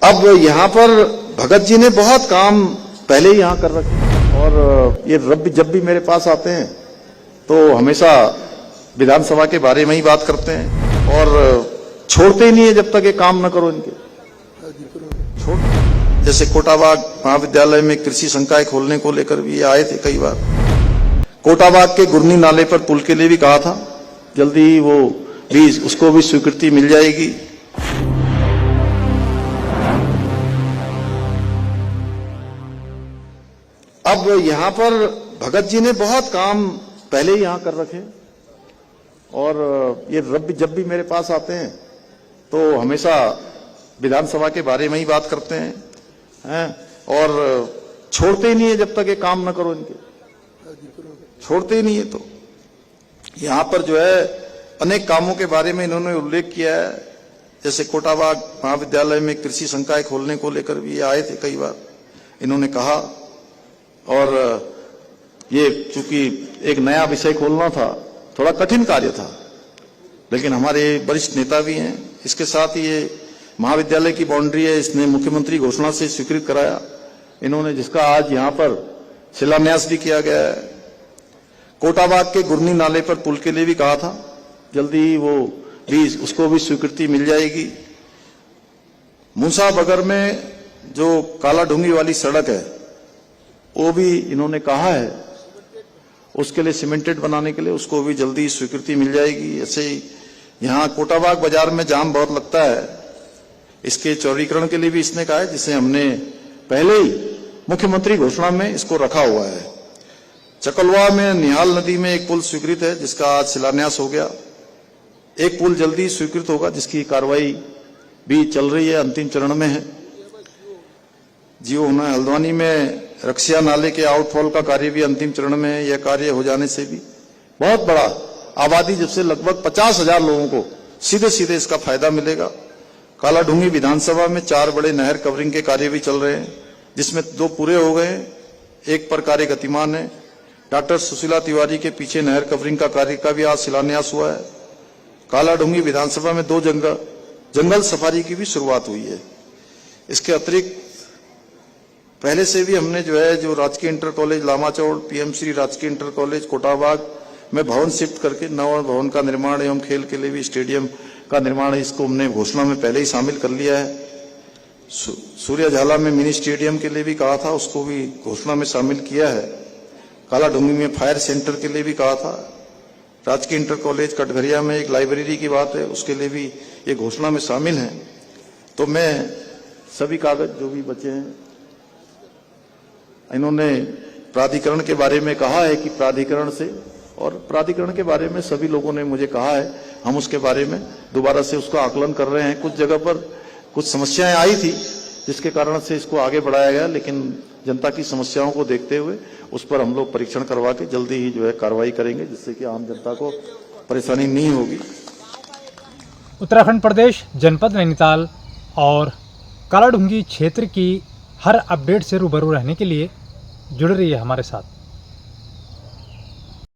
अब यहाँ पर भगत जी ने बहुत काम पहले ही यहाँ कर रखे और ये जब भी मेरे पास आते हैं तो हमेशा विधानसभा के बारे में ही बात करते हैं और छोड़ते ही नहीं है जब तक ये काम न करो इनके। जैसे कोटाबाग महाविद्यालय में कृषि संकाय खोलने को लेकर भी ये आए थे कई बार। कोटाबाग के गुरनी नाले पर पुल के लिए भी कहा था, जल्दी वो भी उसको भी स्वीकृति मिल जाएगी। अब यहाँ पर भगत जी ने बहुत काम पहले ही यहाँ कर रखे और ये जब भी मेरे पास आते हैं तो हमेशा विधानसभा के बारे में ही बात करते हैं और छोड़ते ही नहीं है जब तक ये काम न करो इनके। छोड़ते ही नहीं है। तो यहाँ पर जो है अनेक कामों के बारे में इन्होंने उल्लेख किया है, जैसे कोटाबाग महाविद्यालय में कृषि संकाय खोलने को लेकर भी ये आए थे कई बार, इन्होंने कहा। और ये चूंकि एक नया विषय खोलना था, थोड़ा कठिन कार्य था, लेकिन हमारे वरिष्ठ नेता भी हैं। इसके साथ ही ये महाविद्यालय की बाउंड्री है, इसने मुख्यमंत्री घोषणा से स्वीकृत कराया इन्होंने, जिसका आज यहाँ पर शिलान्यास भी किया गया है। कोटाबाग के गुरनी नाले पर पुल के लिए भी कहा था, जल्दी वो भी उसको भी स्वीकृति मिल जाएगी। मूसा बगर में जो काला ढूंगी वाली सड़क है वो भी इन्होंने कहा है, उसके लिए सीमेंटेड बनाने के लिए उसको भी जल्दी स्वीकृति मिल जाएगी। ऐसे ही यहाँ कोटाबाग बाजार में जाम बहुत लगता है, इसके चौड़ीकरण के लिए भी इसने कहा है, जिसे हमने पहले ही मुख्यमंत्री घोषणा में इसको रखा हुआ है। चकलवा में निहाल नदी में एक पुल स्वीकृत है, जिसका आज शिलान्यास हो गया। एक पुल जल्दी स्वीकृत होगा, जिसकी कार्रवाई भी चल रही है, अंतिम चरण में है। जियो होना है। हल्द्वानी में रक्षिया नाले के आउटफॉल का कार्य भी अंतिम चरण में है। यह कार्य हो जाने से भी बहुत बड़ा आबादी, जब से लगभग 50,000 लोगों को सीधे सीधे इसका फायदा मिलेगा। काला ढूंगी विधानसभा में 4 बड़े नहर कवरिंग के कार्य भी चल रहे हैं, जिसमें 2 पूरे हो गए, एक पर कार्य गतिमान है। डॉक्टर सुशीला तिवारी के पीछे नहर कवरिंग का कार्य का भी आज शिलान्यास हुआ है। काला ढूंगी विधानसभा में 2 जंगल सफारी की भी शुरुआत हुई है। इसके अतिरिक्त पहले से भी हमने जो राजकीय inter college Lamachaur, PM Shri राजकीय इंटर कॉलेज कोटाबाग में भवन शिफ्ट करके नव भवन का निर्माण एवं खेल के लिए भी स्टेडियम का निर्माण है, इसको हमने घोषणा में पहले ही शामिल कर लिया है। सूर्यझाला में मिनी स्टेडियम के लिए भी कहा था, उसको भी घोषणा में शामिल किया है। काला ढूंगी में फायर सेंटर के लिए भी कहा था। राजकीय इंटर कॉलेज कटघरिया में एक लाइब्रेरी की बात है, उसके लिए भी ये घोषणा में शामिल है। तो मैं सभी कागज जो भी बचे हैं, इन्होंने प्राधिकरण के बारे में कहा है कि प्राधिकरण से, और प्राधिकरण के बारे में सभी लोगों ने मुझे कहा है, हम उसके बारे में दोबारा से उसका आकलन कर रहे हैं। कुछ जगह पर कुछ समस्याएं आई थी, जिसके कारण से इसको आगे बढ़ाया गया, लेकिन जनता की समस्याओं को देखते हुए उस पर हम लोग परीक्षण करवा के जल्दी ही कार्रवाई करेंगे, जिससे कि आम जनता को परेशानी नहीं होगी। उत्तराखंड प्रदेश जनपद नैनीताल और काला ढूंगी क्षेत्र की हर अपडेट से रूबरू रहने के लिए जुड़ रही है हमारे साथ।